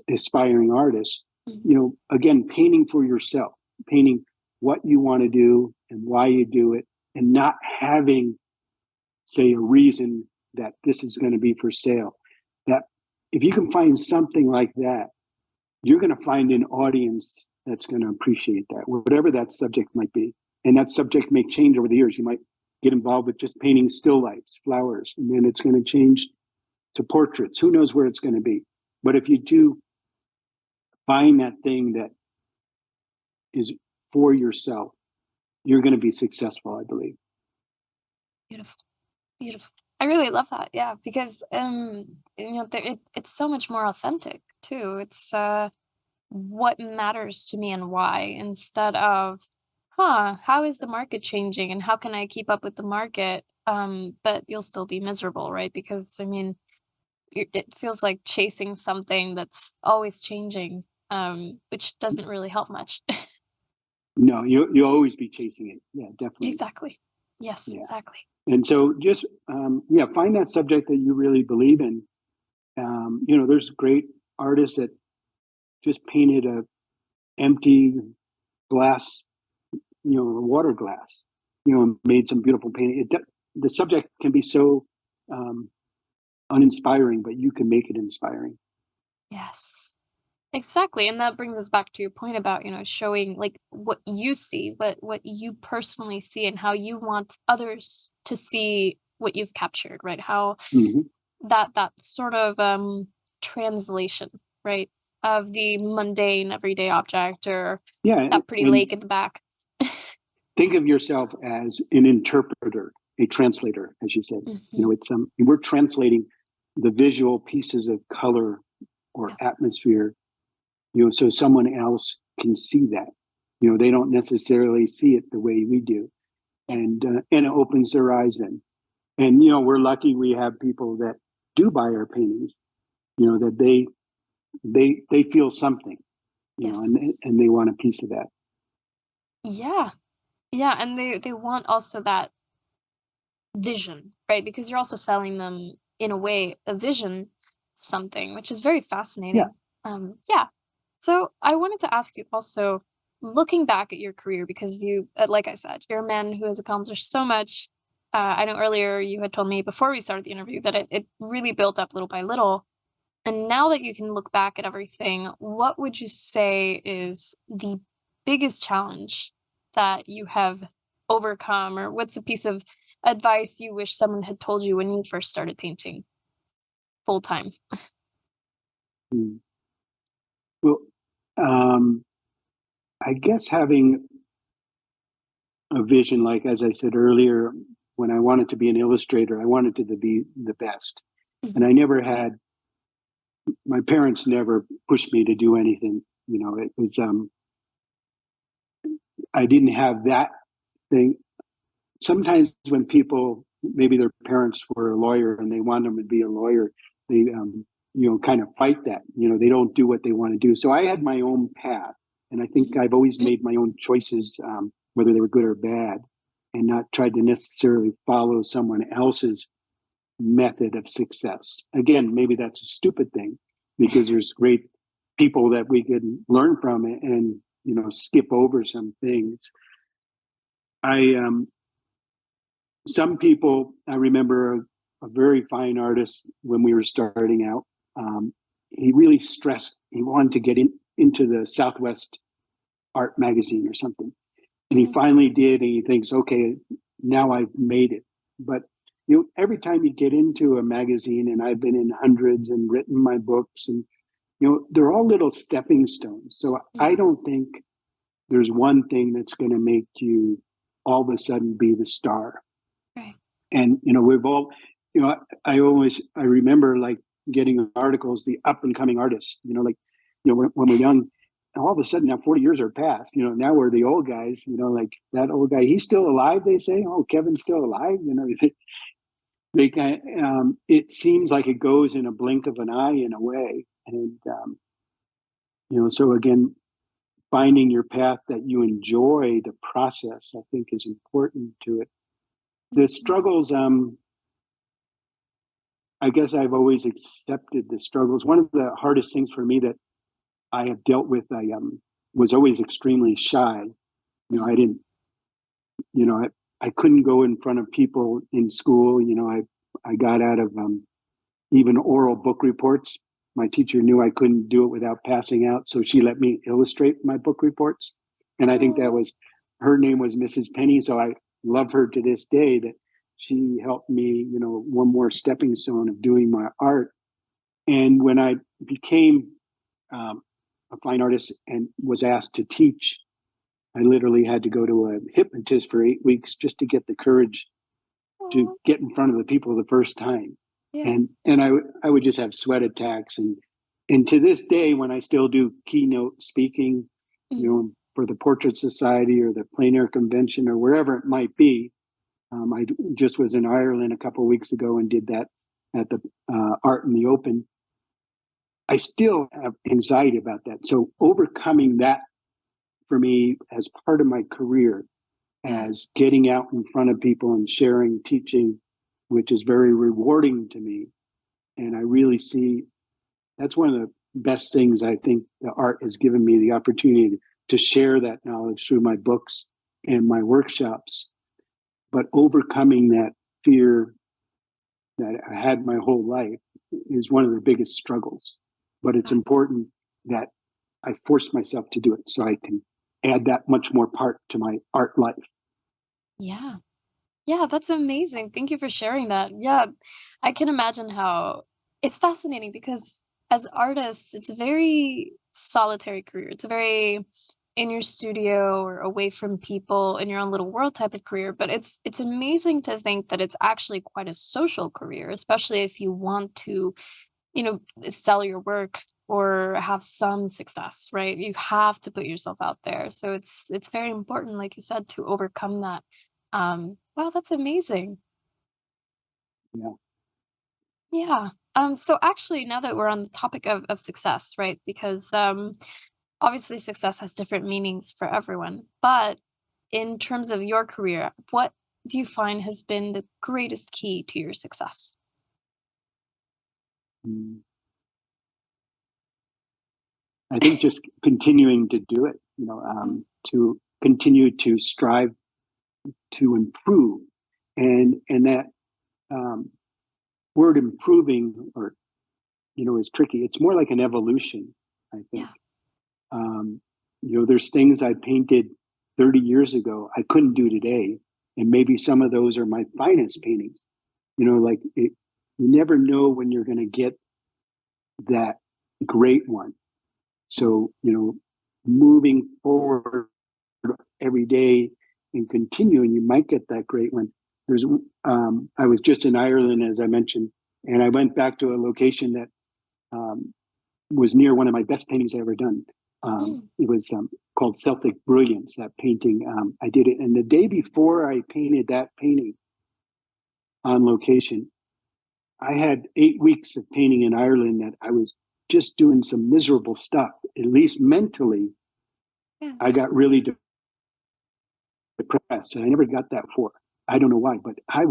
aspiring artists, Mhm. again, painting for yourself, painting what you want to do and why you do it, and not having, say, a reason that this is going to be for sale. That if you can find something like that, you're going to find an audience that's going to appreciate that, whatever that subject might be. And that subject may change over the years. You might get involved with just painting still lifes, flowers, and then it's going to change to portraits. Who knows where it's going to be? But if you do find that thing that is for yourself, you're going to be successful, I believe. Beautiful. Beautiful. I really love that. Yeah, because it's so much more authentic too. It's what matters to me and why instead of how is the market changing and how can I keep up with the market? But you'll still be miserable, right? Because I mean, it feels like chasing something that's always changing, which doesn't really help much. No, you'll always be chasing it. Yeah, definitely. Exactly. Yes, Yeah. exactly. And so just find that subject that you really believe in. There's great artists that just painted a empty glass, a water glass, and made some beautiful painting. The subject can be so um, uninspiring, but you can make it inspiring. Yes. Exactly. And that brings us back to your point about, showing like what you see, what you personally see and how you want others to see what you've captured, right? How Hmm. that sort of translation, right, of the mundane everyday object or Yeah, that pretty and lake at the back. think of yourself as an interpreter, a translator, as you said. Hmm. It's we're translating the visual pieces of color or Yeah. atmosphere, so someone else can see that. They don't necessarily see it the way we do, Yeah. and it opens their eyes then. And we're lucky we have people that do buy our paintings. That they feel something, and Yes. and they want a piece of that. Yeah. Yeah. And they want also that vision, right? Because you're also selling them in a way a vision something, which is very Yeah. fascinating. Yeah. So I wanted to ask you also, looking back at your career, because you, like I said, you're a man who has accomplished so much. I know earlier you had told me before we started the interview that it really built up little by little. And now that you can look back at everything, what would you say is the biggest challenge that you have overcome, or what's a piece of advice you wish someone had told you when you first started painting full time? Mm. Well, um, I guess having a vision, like as I said earlier, when I wanted to be an illustrator, I wanted to be the best. And Mhm. I never had, my parents never pushed me to do anything. It was, I didn't have that thing. Sometimes when people, maybe their parents were a lawyer and they want them to be a lawyer, they, kind of fight that. They don't do what they want to do. So I had my own path. And I think Mhm. I've always made my own choices, whether they were good or bad, and not tried to necessarily follow someone else's method of success. Again, maybe that's a stupid thing because there's great people that we can learn from and skip over some things. I Some people, I remember a very fine artist when we were starting out. He really stressed he wanted to get into the Southwest Art magazine or something, and he Mhm. finally did. And he thinks, okay, now I've made it. But every time you get into a magazine, and I've been in hundreds and written my books, and they're all little stepping stones. So I Mhm. don't think there's one thing that's going to make you all of a sudden be the star. Right. And we've all, I remember like getting articles, the up and coming artists, like when we're young, and all of a sudden now 40 years are past, now we're the old guys, like that old guy, he's still alive, they say. Oh, Kevin's still alive. It seems like it goes in a blink of an eye in a way. And so again, finding your path that you enjoy the process, I think, is important to it. The Mhm. struggles, I guess I've always accepted the struggles. One of the hardest things for me that I have dealt with, I was always extremely shy. I Mhm. didn't, I couldn't go in front of people in school. I got out of even oral book reports. My teacher knew I couldn't do it without passing out, so she let me illustrate my book reports. And I think that Oh, was, her name was Mrs. Penny, so I love her to this day that she helped me, one more stepping stone of doing my art. And when I became a fine artist and was asked to teach, I literally had to go to a hypnotist for 8 weeks just to get the courage to oh, get in front of the people the first time. yeah. And I would just have sweat attacks. And to this day, when I still do keynote speaking, Mhm. for the Portrait Society or the Plein Air Convention or wherever it might be. I just was in Ireland a couple of weeks ago and did that at the Art in the Open. I still have anxiety about that. So overcoming that for me as part of my career, as getting out in front of people and sharing, teaching, which is very rewarding to me. And I really see that's one of the best things I think the art has given me the opportunity to share that knowledge through my books and my workshops. But overcoming that fear that I had my whole life is one of the biggest struggles. But it's important that I force myself to do it so I can add that much more part to my art life. Yeah. Yeah, that's amazing. Thank you for sharing that. Yeah, I can imagine how it's fascinating because as artists, it's a very solitary career. It's a very in your studio or away from people in your own little world type of career, but it's amazing to think that it's actually quite a social career, especially if you want to, sell your work or have some success, right? You have to put yourself out there. So it's very important, like you said, to overcome that. Wow, that's amazing. Yeah. Yeah. So actually, now that we're on the topic of success, right? Because obviously success has different meanings for everyone. But in terms of your career, what do you find has been the greatest key to your success? Mm. I think just continuing to do it, Mm, to continue to strive to improve, and that um, word improving, or is tricky. It's more like an evolution, I think. yeah. Um, there's things I painted 30 years ago I couldn't do today, and maybe some of those are my finest paintings. Like you never know when you're going to get that great one. So, moving forward every day and continuing, you might get that great one. I was just in Ireland, as I mentioned, and I went back to a location that um, was near one of my best paintings I ever done. Mm, It was called Celtic Brilliance, that painting. I did it. And the day before I painted that painting on location, I had 8 weeks of painting in Ireland that I was just doing some miserable stuff. At least mentally, yeah. I got really depressed. And I never got that before. I don't know why, but I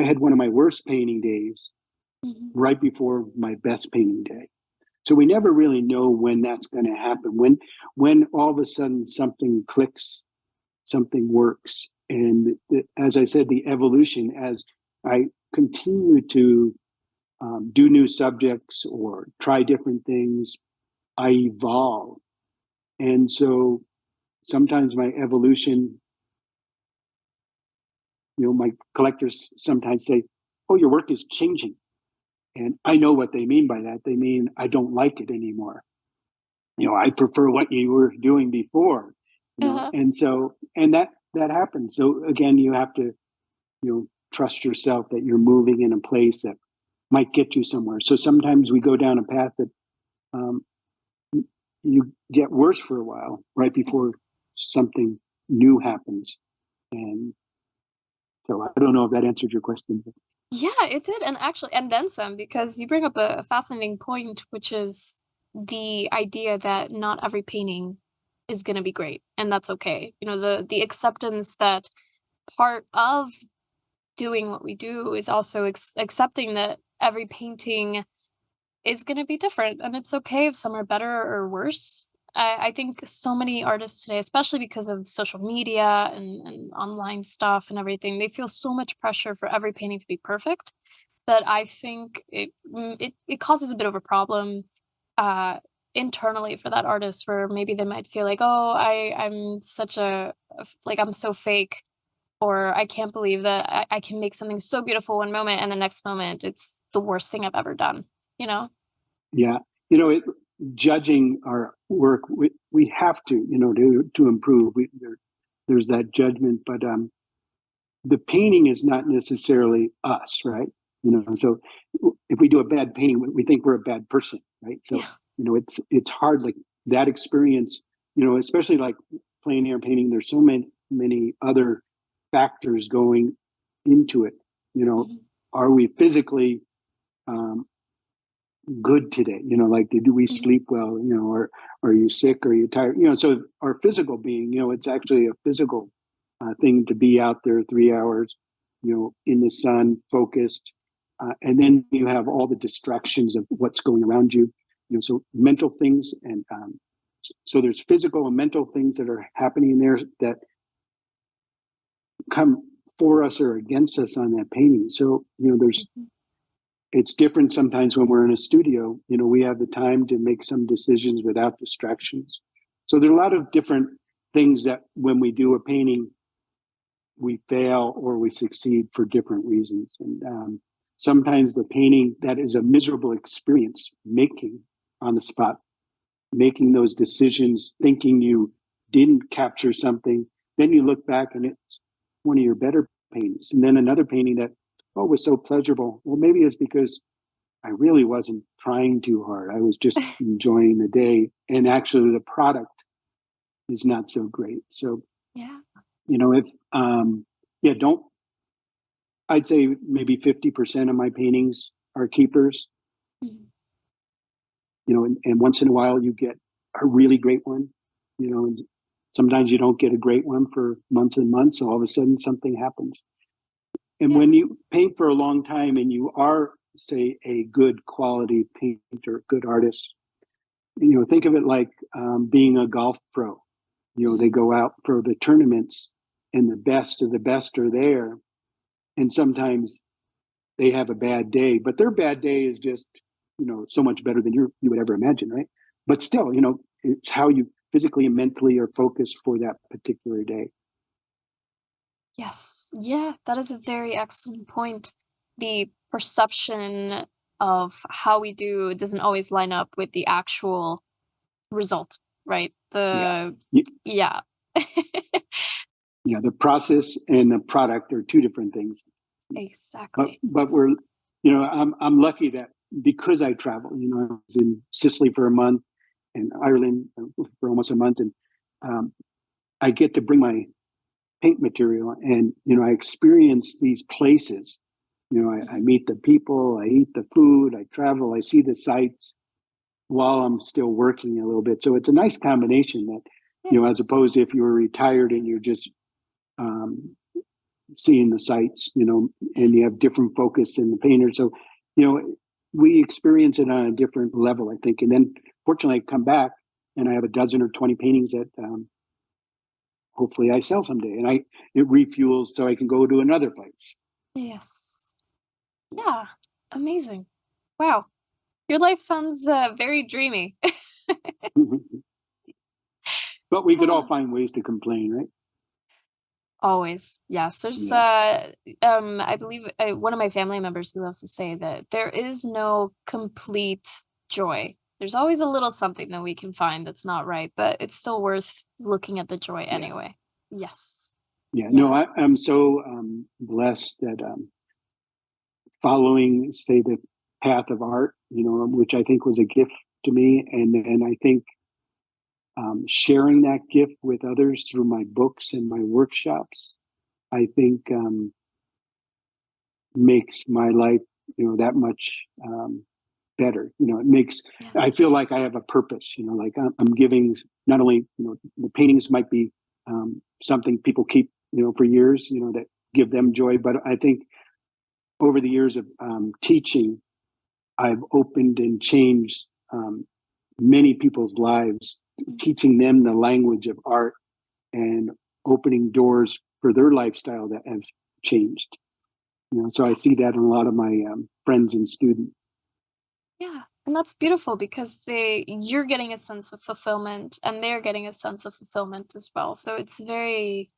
had one of my worst painting days Mhm. right before my best painting day. So we never really know when that's going to happen. When all of a sudden something clicks, something works, and as I said, the evolution as I continue to do new subjects or try different things, I evolve, and so sometimes my evolution, my collectors sometimes say, "Oh, your work is changing," and I know what they mean by that. They mean I don't like it anymore. I prefer what you were doing before, Uh-huh. and so, and that happens. So again, you have to, trust yourself that you're moving in a place that might get you somewhere. So sometimes we go down a path that um, you get worse for a while right before something new happens. And so I don't know if that answered your question. Yeah, it did, and actually, and then some, because you bring up a fascinating point, which is the idea that not every painting is going to be great, and that's okay. The acceptance that part of doing what we do is also accepting that every painting is going to be different, and it's okay if some are better or worse. I think so many artists today, especially because of social media and online stuff and everything, they feel so much pressure for every painting to be perfect that I think it causes a bit of a problem uh, internally for that artist, where maybe they might feel like, oh, I'm such like I'm so fake, or I can't believe that I can make something so beautiful one moment and the next moment it's the worst thing I've ever done. You know? Yeah, judging our work, we have to, to improve. There's that judgment, but the painting is not necessarily us, right? So if we do a bad painting, we think we're a bad person, right? So Yeah. it's hard. Like that experience especially like plein air painting, there's so many other factors going into it. Are we physically good today? Like, do we sleep well? Or are you sick? Are you tired? So our physical being, it's actually a physical thing to be out there 3 hours, in the sun, focused. And then you have all the distractions of what's going around you, so mental things. And so there's physical and mental things that are happening there that come for us or against us on that painting. So, it's different sometimes when we're in a studio. We have the time to make some decisions without distractions. So there are a lot of different things that when we do a painting, we fail or we succeed for different reasons. And sometimes the painting that is a miserable experience making on the spot, making those decisions, thinking you didn't capture something, then you look back and it's one of your better paintings. And then another painting that, was so pleasurable. Well, maybe it's because I really wasn't trying too hard. I was just enjoying the day. And actually the product is not so great. So, if, I'd say maybe 50% of my paintings are keepers, and once in a while you get a really great one, and sometimes you don't get a great one for months and months. So all of a sudden something happens. And when you paint for a long time and you are, say, a good quality painter, good artist, think of it like being a golf pro. They go out for the tournaments and the best of the best are there. And sometimes they have a bad day, but their bad day is just, so much better than you would ever imagine, right? But still, it's how you physically and mentally are focused for that particular day. Yes. Yeah, that is a very excellent point. The perception of how we do doesn't always line up with the actual result, right? Yeah. Yeah. Yeah, the process and the product are two different things. Exactly. But we're, I'm lucky that because I travel, I was in Sicily for a month and Ireland for almost a month, and I get to bring my paint material, and I experience these places. I meet the people, I eat the food, I travel, I see the sights while I'm still working a little bit. So it's a nice combination that, as opposed to if you were retired and you're just seeing the sights, and you have different focus in the painter. So, we experience it on a different level, I think. And then fortunately I come back and I have a dozen or 20 paintings that hopefully I sell someday, and it refuels so I can go to another place. Yes. Yeah. Amazing. Wow. Your life sounds very dreamy. But we could all find ways to complain, right? Always. Yes. There's Yeah. I believe one of my family members who loves to say that there is no complete joy. There's always a little something that we can find that's not right, but it's still worth looking at the joy Yeah. anyway. Yes. Yeah. No, I'm so blessed that following, say, the path of art, which I think was a gift to me. And I think sharing that gift with others through my books and my workshops, I think makes my life, that much better. It makes, I feel like I have a purpose, like I'm giving not only, the paintings might be something people keep, for years, that give them joy, but I think over the years of teaching, I've opened and changed many people's lives, teaching them the language of art and opening doors for their lifestyle that have changed. So I see that in a lot of my friends and students. Yeah. And that's beautiful because you're getting a sense of fulfillment and they're getting a sense of fulfillment as well. So it's very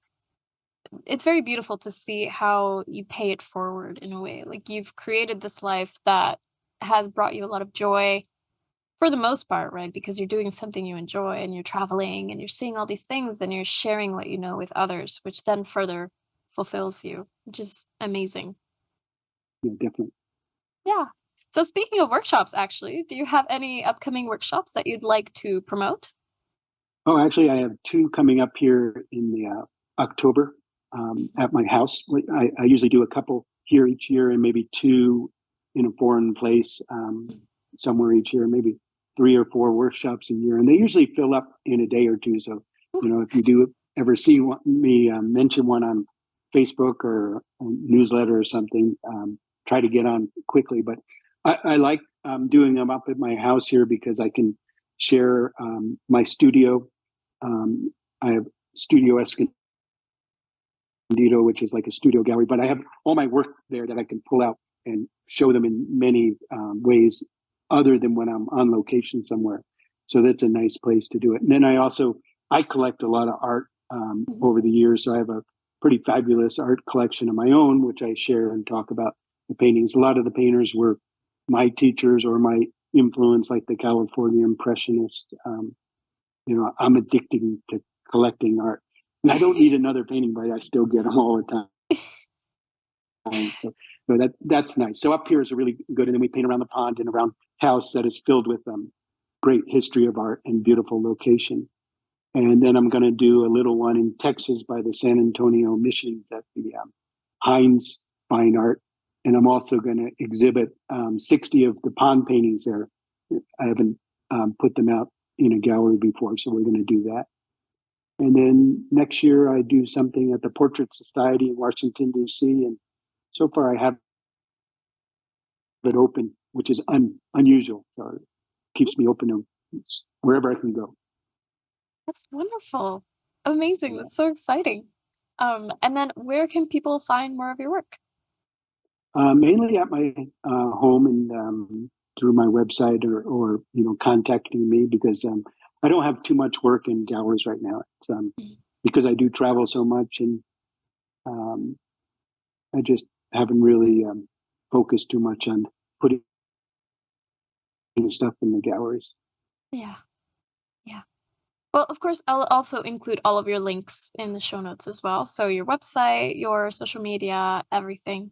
beautiful to see how you pay it forward in a way. Like you've created this life that has brought you a lot of joy for the most part, right? Because you're doing something you enjoy and you're traveling and you're seeing all these things and you're sharing what you know with others, which then further fulfills you, which is amazing. Yeah, definitely. Yeah. So speaking of workshops, actually, do you have any upcoming workshops that you'd like to promote? Oh, actually, I have two coming up here in the October at my house. I usually do a couple here each year, and maybe two in a foreign place somewhere each year, maybe 3 or 4 workshops a year, and they usually fill up in a day or two. So, if you do ever see me mention one on Facebook or a newsletter or something, try to get on quickly. But I like doing them up at my house here because I can share my studio. I have Studio Escondido, which is like a studio gallery, but I have all my work there that I can pull out and show them in many ways other than when I'm on location somewhere. So that's a nice place to do it. And then I collect a lot of art over the years. So I have a pretty fabulous art collection of my own, which I share and talk about the paintings. A lot of the painters were my teachers or my influence, like the California Impressionist. I'm addicted to collecting art. And I don't need another painting, but I still get them all the time. So that's nice. So up here is really good. And then we paint around the pond and around house that is filled with great history of art and beautiful location. And then I'm going to do a little one in Texas by the San Antonio Missions at the Heinz Fine Art. And I'm also going to exhibit 60 of the pond paintings there. I haven't put them out in a gallery before, so we're going to do that. And then next year I do something at the Portrait Society in Washington, D.C. And so far I have it open, which is unusual. So it keeps me open to wherever I can go. That's wonderful. Amazing. Yeah. That's so exciting. And then where can people find more of your work? Mainly at my home and through my website or contacting me because I don't have too much work in galleries right now. It's because I do travel so much and um, I just haven't really focused too much on putting stuff in the galleries. Yeah. Yeah. Well, of course, I'll also include all of your links in the show notes as well. So your website, your social media, everything.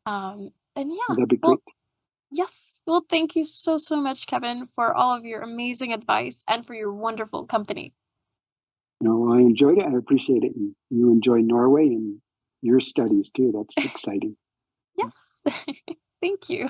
And yeah, That'd be great. well, yes. Well, thank you so, so much, Kevin, for all of your amazing advice and for your wonderful company. I enjoyed it. I appreciate it. And you enjoy Norway and your studies too. That's exciting. Yes. Thank you.